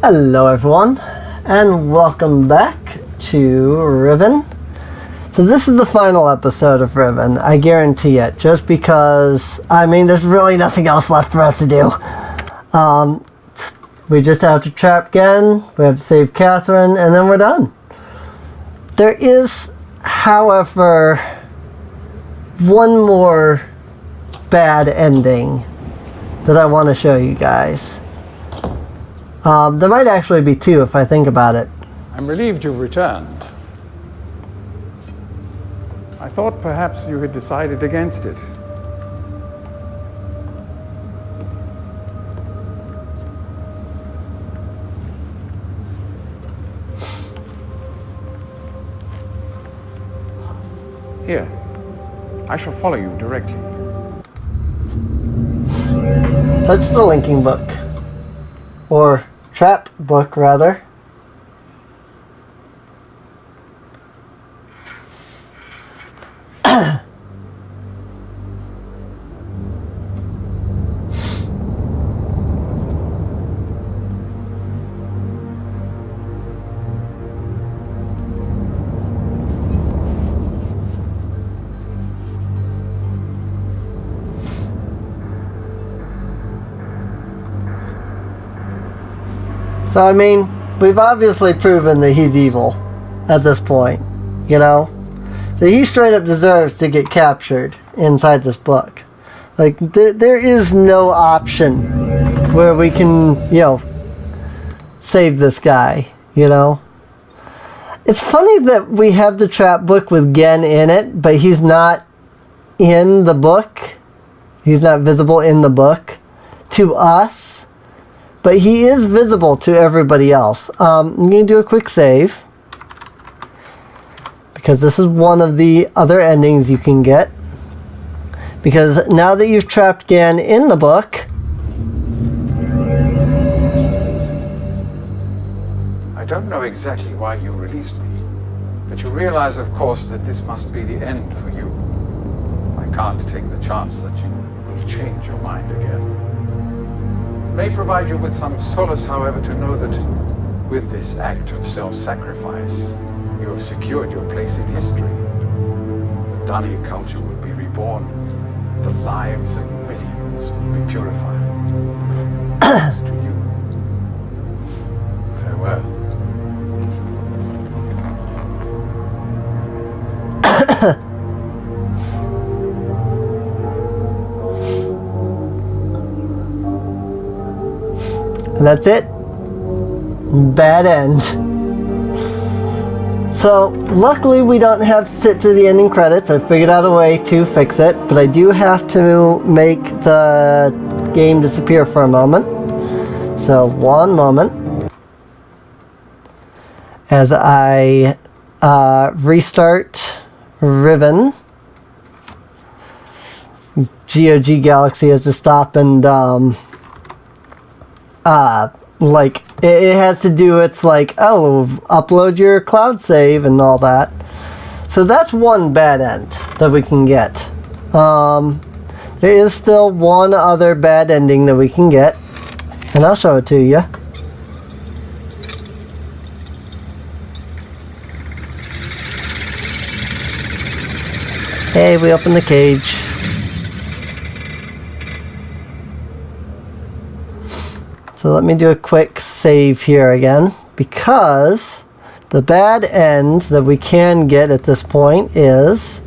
Hello everyone, and welcome back to Riven. So this is the final episode of Riven, I guarantee it, just because, there's really nothing else left for us to do. We just have to trap Gen, we have to save Catherine, and then we're done. There is, however, one more bad ending that I want to show you guys. There might actually be two if I think about it. I'm relieved you've returned. I thought perhaps you had decided against it. Here, I shall follow you directly. Touch the linking book. Or trap book, rather. So, we've obviously proven that he's evil at this point, you know? So he straight up deserves to get captured inside this book. Like, there is no option where we can, save this guy, It's funny that we have the trap book with Gen in it, but he's not in the book. He's not visible in the book to us. But he is visible to everybody else. I'm going to do a quick save, because this is one of the other endings you can get. Because now that you've trapped Gan in the book... I don't know exactly why you released me, but you realize, of course, that this must be the end for you. I can't take the chance that you will change your mind again. It may provide you with some solace, however, to know that with this act of self-sacrifice, you have secured your place in history. The Dunny culture will be reborn. The lives of millions will be purified. Thanks to you. Farewell. And that's it. Bad end. So, luckily we don't have to sit through the ending credits. I figured out a way to fix it, but I do have to make the game disappear for a moment. So, one moment. As I restart Riven. GOG Galaxy has to stop and it has to do, it's like, oh, upload your cloud save and all that. So that's one bad end that we can get. There is still one other bad ending that we can get, and I'll show it to you. Hey, we opened the cage. So let me do a quick save here again, because the bad end that we can get at this point is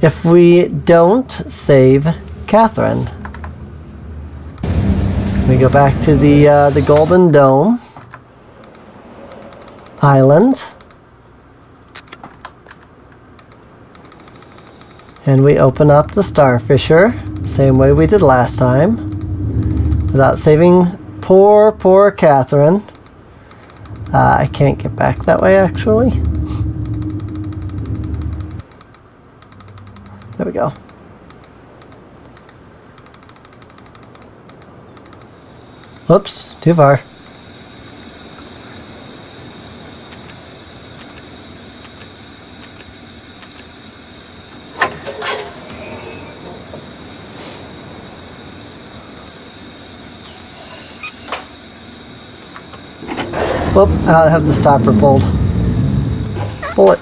if we don't save Catherine. We go back to the Golden Dome Island, and we open up the Starfisher, same way we did last time, without saving poor Catherine. I can't get back that way, actually. There we go. Whoops, too far. Whoop, I have the stopper pulled. Pull it.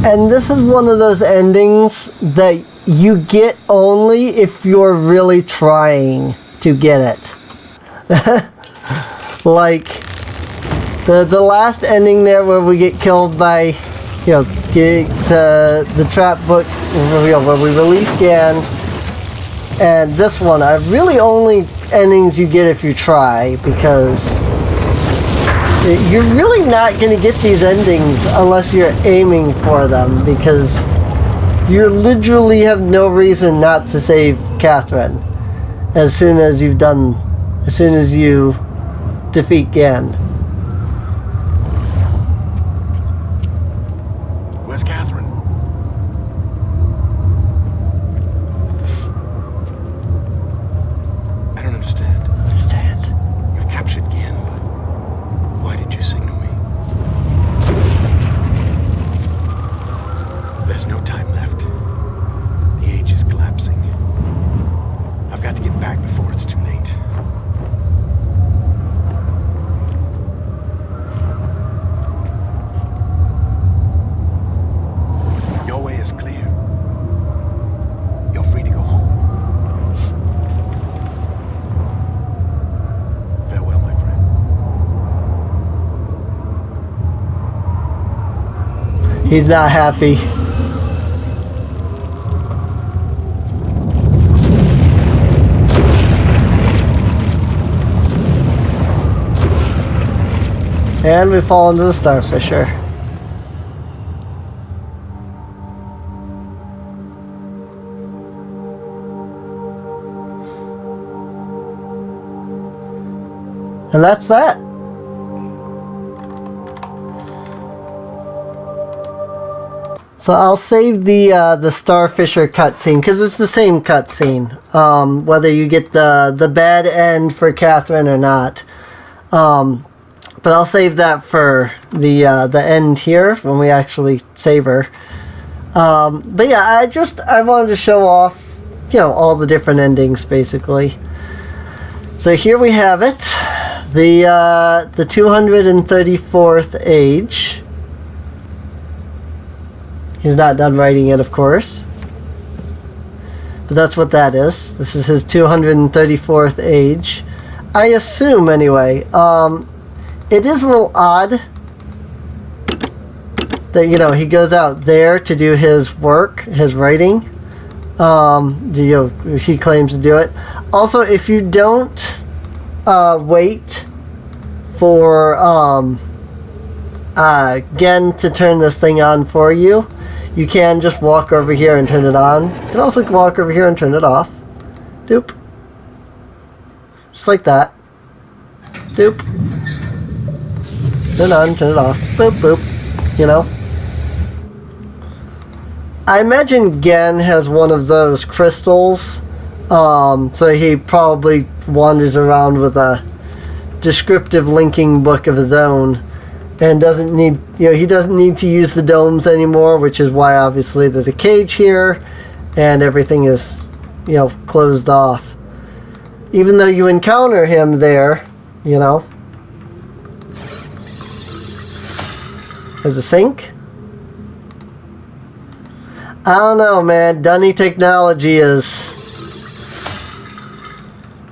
And this is one of those endings that you get only if you're really trying to get it. Like the last ending there where we get killed by, you know, the trap book, you know, where we release Gan, and this one are really only endings you get if you try, because you're really not going to get these endings unless you're aiming for them, because you literally have no reason not to save Catherine as soon as you defeat Gan. Where's Catherine? I don't understand. You've captured Gan, but why did you signal me? There's no time left. The age is collapsing. I've got to get back before it's too late. Your way is clear. You're free to go home. Farewell, my friend. He's not happy. And we fall into the Starfisher. And that's that. So I'll save the Starfisher cutscene, because it's the same cutscene, whether you get the bad end for Catherine or not. But I'll save that for the end here when we actually save her. But yeah, I wanted to show off, you know, all the different endings basically. So here we have it, the 234th age. He's not done writing it, of course, but that's what that is. This is his 234th age, I assume, anyway. It is a little odd that, you know, he goes out there to do his work, his writing. You know, he claims to do it. Also, if you don't wait for Gen to turn this thing on for you, you can just walk over here and turn it on. You can also walk over here and turn it off. Doop. Just like that. Doop. Turn it on, turn it off. Boop, boop. You know? I imagine Gen has one of those crystals. So he probably wanders around with a descriptive linking book of his own. And doesn't need, you know, he doesn't need to use the domes anymore, which is why obviously there's a cage here and everything is, you know, closed off. Even though you encounter him there, you know. There's a sink. I don't know, man. Dunny technology is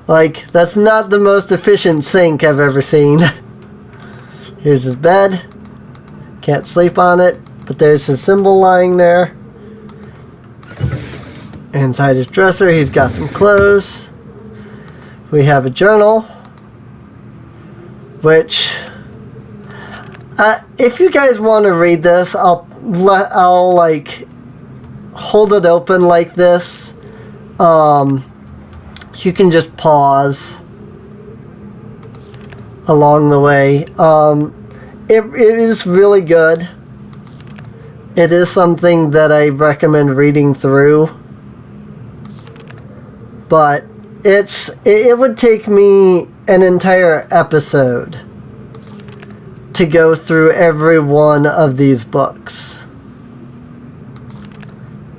like, that's not the most efficient sink I've ever seen. Here's his bed. Can't sleep on it, but there's his symbol lying there. Inside his dresser, he's got some clothes. We have a journal, which, if you guys want to read this, I'll like hold it open like this. You can just pause along the way. It is really good. It is something that I recommend reading through, but it would take me an entire episode to go through every one of these books.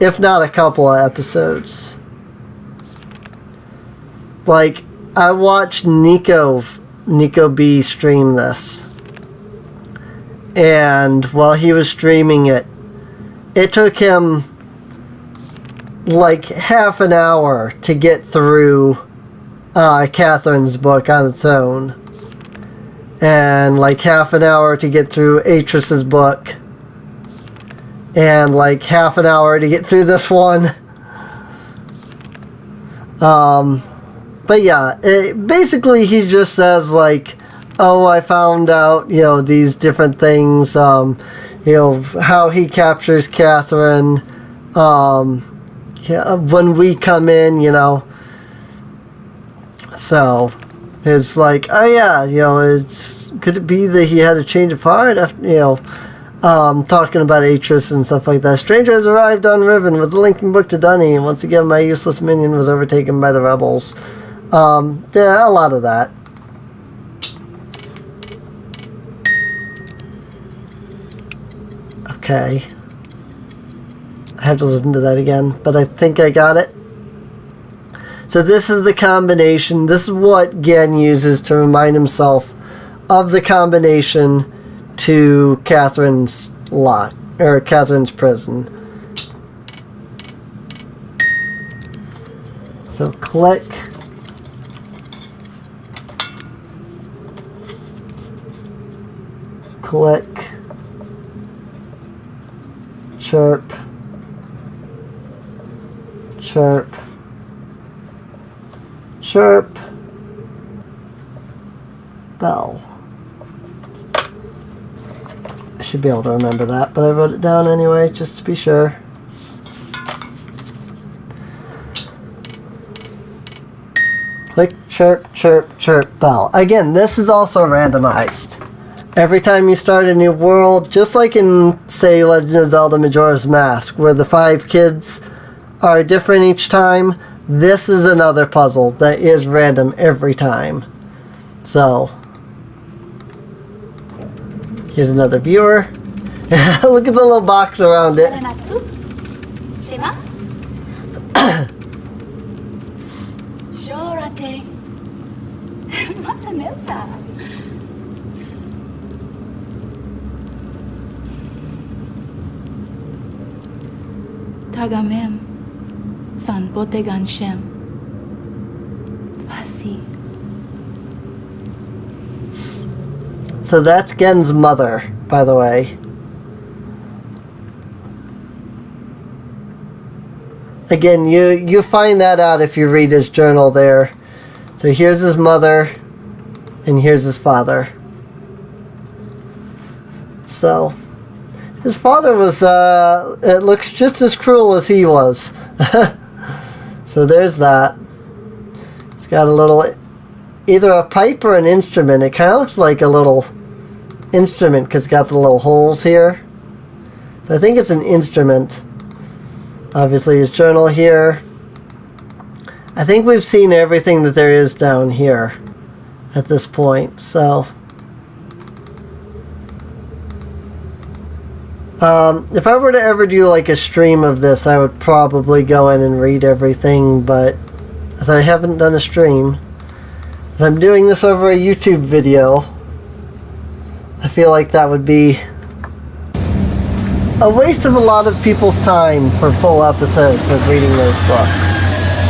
if not a couple of episodes. Like, I watched Nico B stream this. And while he was streaming it, it took him like half an hour to get through Catherine's book on its own. And like half an hour to get through Atris's book. And like half an hour to get through this one. But yeah, basically he just says like, oh, I found out, you know, these different things, you know, how he captures Catherine, yeah, when we come in, you know. So, it's like, oh yeah, you know, could it be that he had a change of heart after, you know, talking about Atris and stuff like that. Stranger has arrived on Riven with the linking book to Dunny, and once again my useless minion was overtaken by the rebels. Yeah, a lot of that. Okay. I have to listen to that again, but I think I got it. So this is the combination. This is what Gen uses to remind himself of the combination to Catherine's lot, or Catherine's prison. So click. Click. Chirp. Chirp. Chirp. Bell. I should be able to remember that, but I wrote it down anyway, just to be sure. Click, chirp, chirp, chirp, bell. Again, this is also randomized. Every time you start a new world, just like in, say, Legend of Zelda Majora's Mask, where the 5 kids are different each time, this is another puzzle that is random every time. So, here's another viewer. Look at the little box around it. Tagamem, san potegan shem, fasi. So that's Gen's mother, by the way. Again, you find that out if you read his journal there. So here's his mother, and here's his father. So, his father was, it looks just as cruel as he was. So there's that. It's got a little, either a pipe or an instrument. It kind of looks like a little instrument because it's got the little holes here. So I think it's an instrument. Obviously his journal here. I think we've seen everything that there is down here at this point. So if I were to ever do like a stream of this, I would probably go in and read everything, but as I haven't done a stream, as I'm doing this over a YouTube video, I feel like that would be a waste of a lot of people's time for full episodes of reading those books.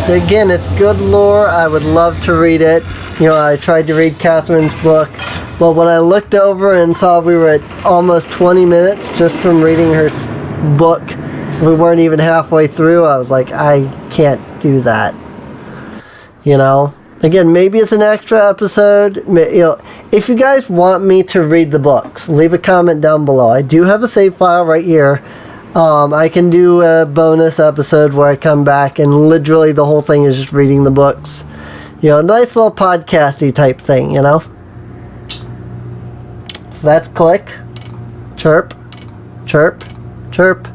Again, it's good lore. I would love to read it. You know, I tried to read Catherine's book, but when I looked over and saw we were at almost 20 minutes just from reading her book, we weren't even halfway through, I was like, I can't do that. You know? Again, maybe it's an extra episode. You know, if you guys want me to read the books, leave a comment down below. I do have a save file right here. I can do a bonus episode where I come back and literally the whole thing is just reading the books. You know, nice little podcasty type thing, you know? So that's click, chirp, chirp, chirp,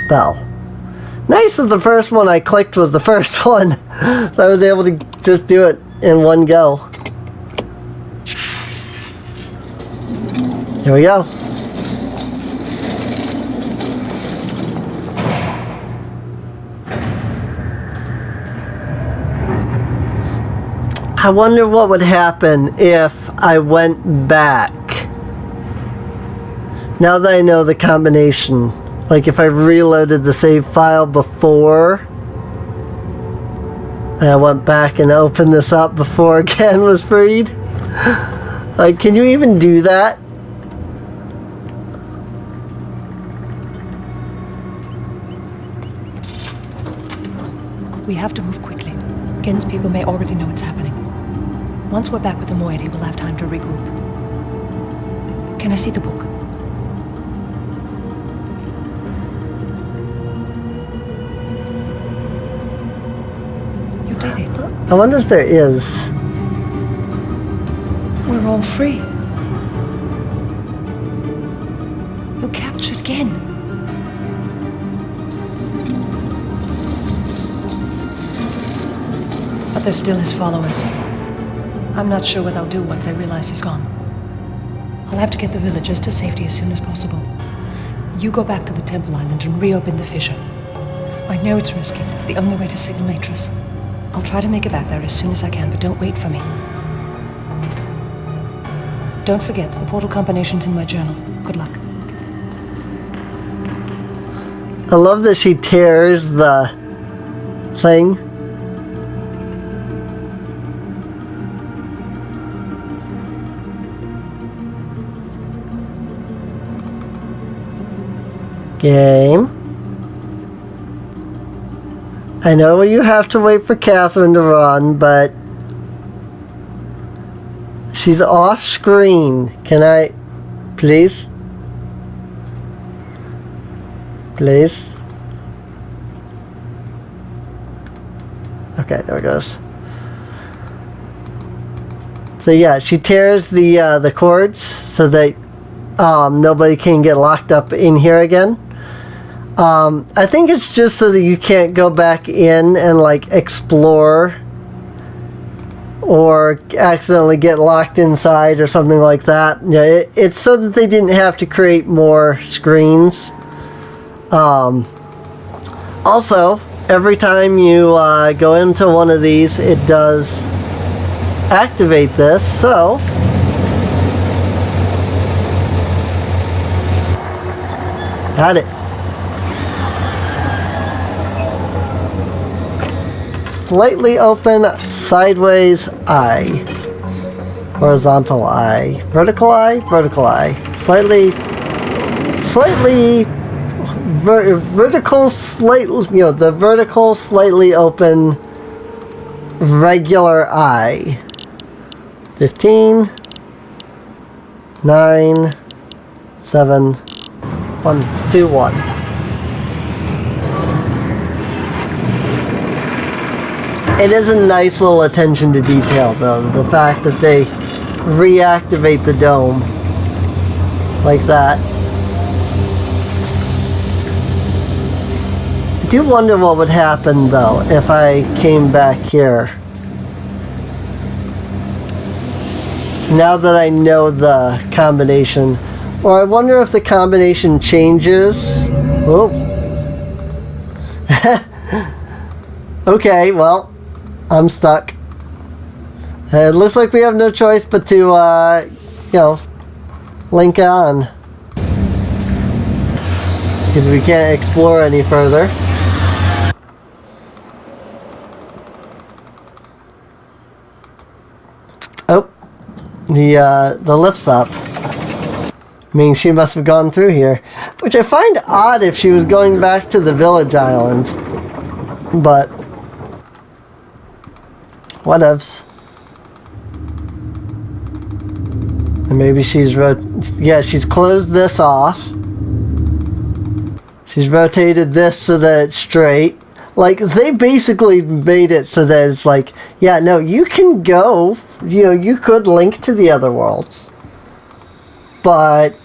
bell. Nice that the first one I clicked was the first one. So I was able to just do it in one go. Here we go. I wonder what would happen if I went back. Now that I know the combination, like if I reloaded the save file before, and I went back and opened this up before Ken was freed. Like, can you even do that? We have to move quickly. Gen's people may already know what's happening. Once we're back with the moiety, we'll have time to regroup. Can I see the book? You did it. I wonder if there is. We're all free. You captured Gen. But there's still his followers. I'm not sure what I'll do once I realize he's gone. I'll have to get the villagers to safety as soon as possible. You go back to the Temple Island and reopen the fissure. I know it's risky, but it's the only way to signal Atris. I'll try to make it back there as soon as I can, but don't wait for me. Don't forget, the portal combination's in my journal. Good luck. I love that she tears the thing. Game. I know you have to wait for Catherine to run, but she's off screen. Can I please? Please? Okay, there it goes. So yeah, she tears the cords so that nobody can get locked up in here again. I think it's just so that you can't go back in and like explore or accidentally get locked inside or something like that. Yeah, it's so that they didn't have to create more screens. Also, every time you go into one of these, it does activate this, so got it. Slightly open sideways eye. Horizontal eye. Vertical eye? Vertical eye. Slightly vertical, the vertical, slightly open, regular eye. 15, 9, 7, 1, 2, 1. It is a nice little attention to detail, though, the fact that they reactivate the dome like that. I do wonder what would happen, though, if I came back here. Now that I know the combination. Or I wonder if the combination changes. Oh. Okay, well, I'm stuck. It looks like we have no choice but to, link on. Because we can't explore any further. Oh, the lift's up. I mean, she must have gone through here. Which I find odd if she was going back to the village island. But whatevs. And maybe she's she's closed this off. She's rotated this so that it's straight. Like, they basically made it so that it's like, yeah, no, you can go, you could link to the other worlds. But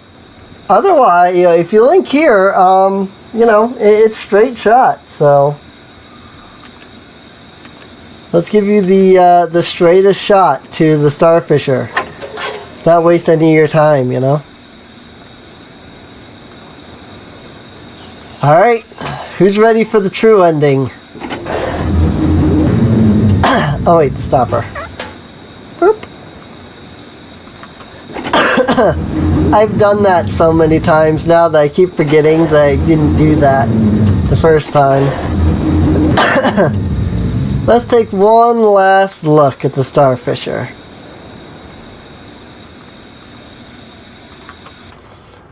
otherwise, if you link here, it's straight shot, so let's give you the straightest shot to the Starfisher. Let's not waste any of your time, Alright, who's ready for the true ending? Oh wait, the stopper. I've done that so many times now that I keep forgetting that I didn't do that the first time. Let's take one last look at the Starfisher.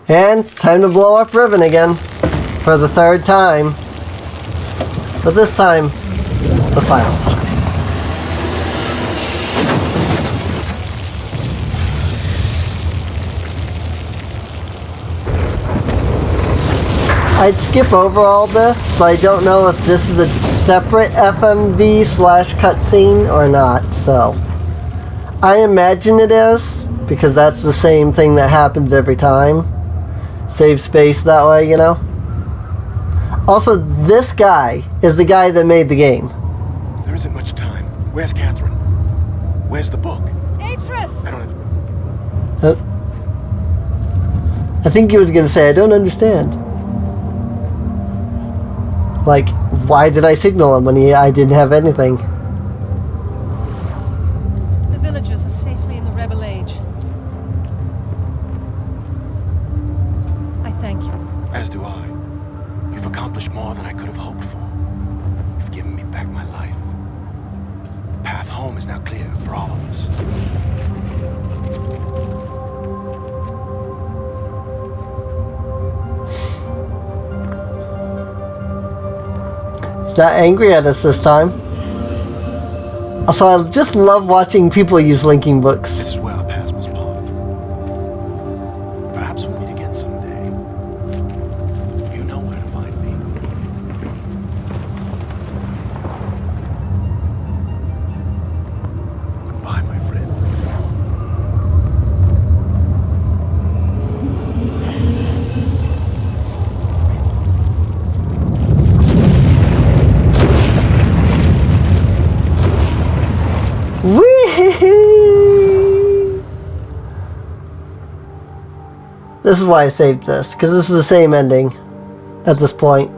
And time to blow up Riven again for the third time. But this time, the final time. I'd skip over all this, but I don't know if this is a separate FMV / cutscene or not, so I imagine it is, because that's the same thing that happens every time. Save space that way, you know? Also, this guy is the guy that made the game. There isn't much time. Where's Catherine? Where's the book? Atris! I don't... I think he was going to say, I don't understand. Like, why did I signal him when I didn't have anything? The villagers are safely in the Rebel Age. I thank you. As do I. You've accomplished more than I could have hoped for. You've given me back my life. The path home is now clear for all of us. Not angry at us this time. Also, I just love watching people use linking books. This is where our paths must part. Perhaps we'll meet again someday. You know where to find me. Goodbye, my friend. Whee! This is why I saved this, because this is the same ending at this point.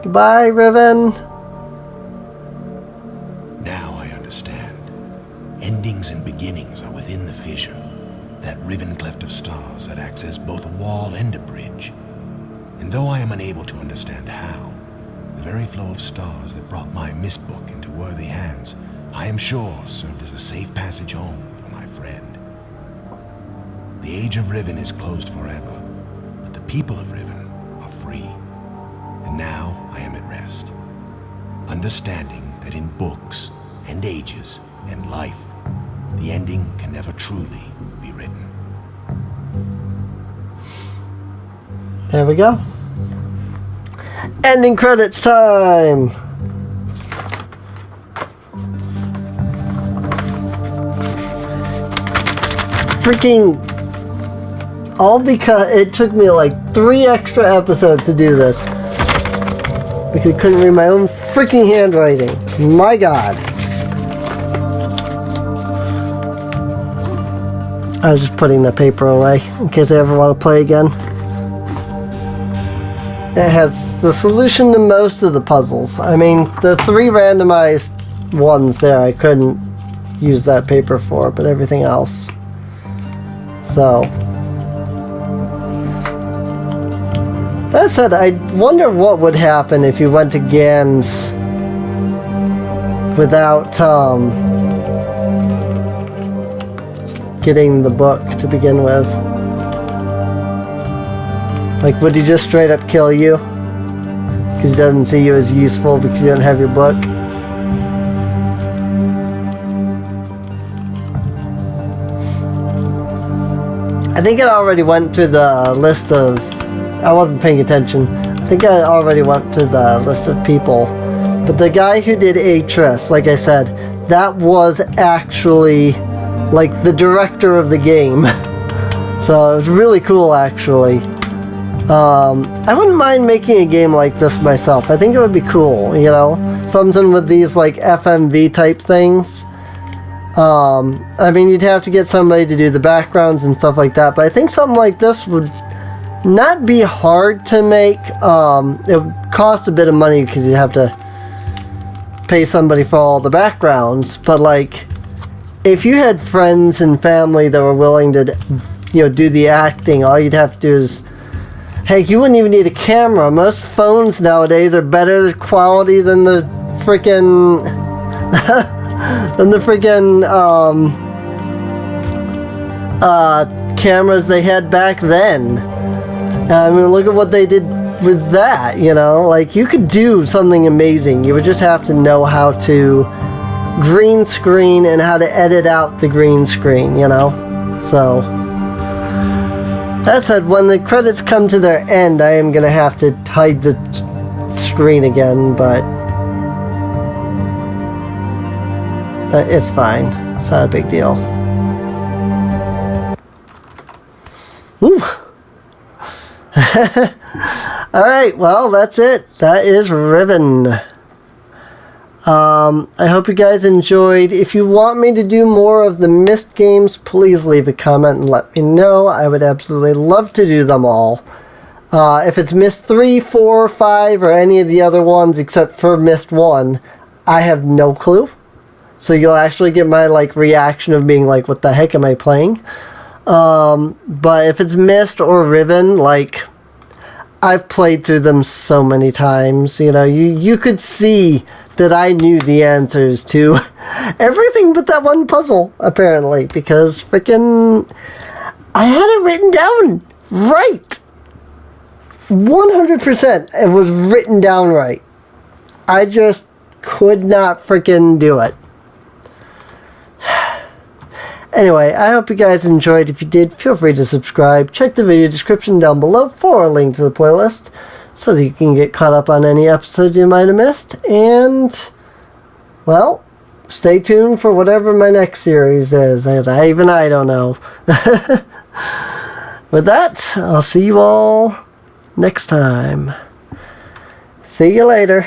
Goodbye, Riven. Now I understand. Endings and beginnings are within the fissure. That riven cleft of stars that acts as both a wall and a bridge. And though I am unable to understand how, the very flow of stars that brought my mist book into worthy hands, I am sure served as a safe passage home for my friend. The age of Riven is closed forever, but the people of Riven are free. And now I am at rest, understanding that in books and ages and life, the ending can never truly be written. There we go. Ending credits time! Freaking... All because it took me like 3 extra episodes to do this. Because I couldn't read my own freaking handwriting. My god. I was just putting the paper away in case I ever want to play again. It has the solution to most of the puzzles. I mean, the 3 randomized ones there I couldn't use that paper for, but everything else. So. That said, I wonder what would happen if you went to Gans without, getting the book to begin with. Like, would he just straight up kill you? Because he doesn't see you as useful because you don't have your book? I think it already went through the list of... I wasn't paying attention. I think I already went through the list of people. But the guy who did Atris, like I said, that was actually... like the director of the game. So it was really cool, actually. I wouldn't mind making a game like this myself. I think it would be cool, you know? Something with these like FMV type things. I mean, you'd have to get somebody to do the backgrounds and stuff like that, but I think something like this would not be hard to make. It would cost a bit of money because you have to pay somebody for all the backgrounds, but like if you had friends and family that were willing to, you know, do the acting, all you'd have to do is, heck, you wouldn't even need a camera. Most phones nowadays are better quality than the freaking cameras they had back then. I mean, look at what they did with that, you know? Like, you could do something amazing. You would just have to know how to green screen and how to edit out the green screen, you know? So, that said, when the credits come to their end, I am going to have to hide the screen again, but it's fine. It's not a big deal. Woo! Alright, well, that's it. That is Riven. I hope you guys enjoyed. If you want me to do more of the Myst games, please leave a comment and let me know. I would absolutely love to do them all. If it's Myst 3, 4, 5, or any of the other ones except for Myst 1, I have no clue. So you'll actually get my like reaction of being like, what the heck am I playing? But if it's Myst or Riven, like, I've played through them so many times, you know, you could see that I knew the answers to everything but that one puzzle, apparently, because freaking I had it written down right. 100% it was written down right. I just could not freaking do it. Anyway, I hope you guys enjoyed. If you did, feel free to subscribe. Check the video description down below for a link to the playlist so that you can get caught up on any episodes you might have missed. And, well, stay tuned for whatever my next series is. Even I don't know. With that, I'll see you all next time. See you later.